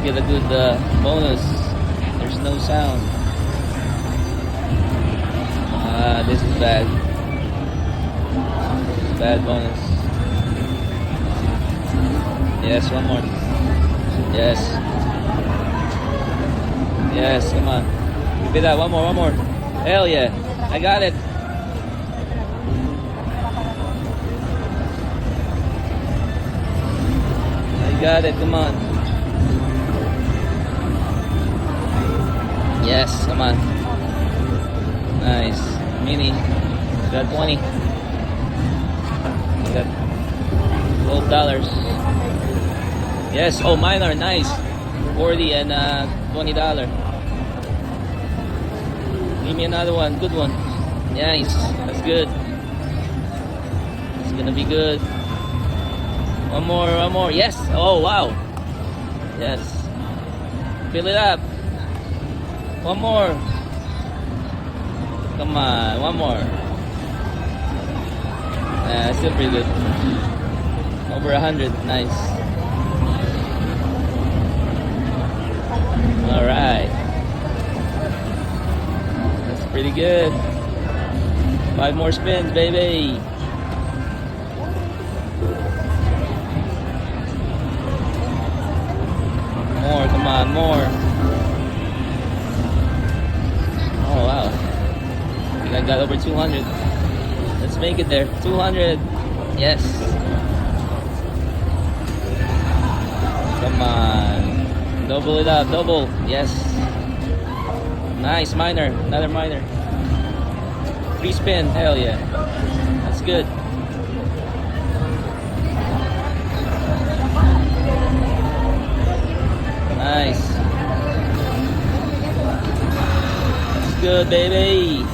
get a good bonus. There's no sound. This is bad. Bad bonus. Yes, one more. Yes. Yes, come on. Give it that. One more. Hell yeah. I got it. I got it. Come on. Yes, come on. Nice. Mini. Got 20. Got $12. Yes. Oh, minor. Nice. 40 and $20. Give me another one. Good one. Nice. That's good. It's gonna be good. One more. Yes. Oh, wow. Yes. Fill it up. One more. Come on. One more. Still pretty good. Over 100. Nice. Alright. That's pretty good. 5 more spins, baby. More, come on, more. Oh, wow. I think I got over 200. Let's make it there. 200. Yes. Come on. Double it up. Double. Yes. Nice. Minor. Another minor. 3 spin. Hell yeah. That's good. Nice. That's good, baby.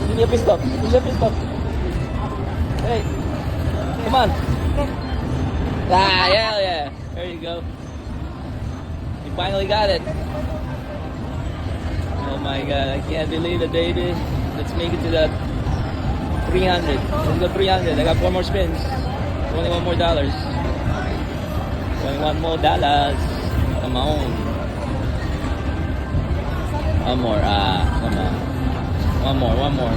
Give me a pit stop. Give me a pit stop. Hey. Come on. Hell yeah. There you go. You finally got it. Oh my god, I can't believe it, baby. Let's make it to that 300. Let's go 300. I got 4 more spins. $21 more. $21 more. Come on. One more. Come on. One more.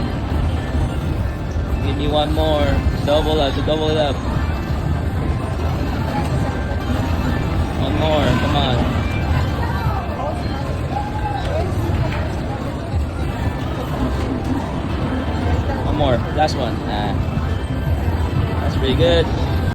Give me one more. Double it up. One more. Come on. One more. Last one. That's pretty good.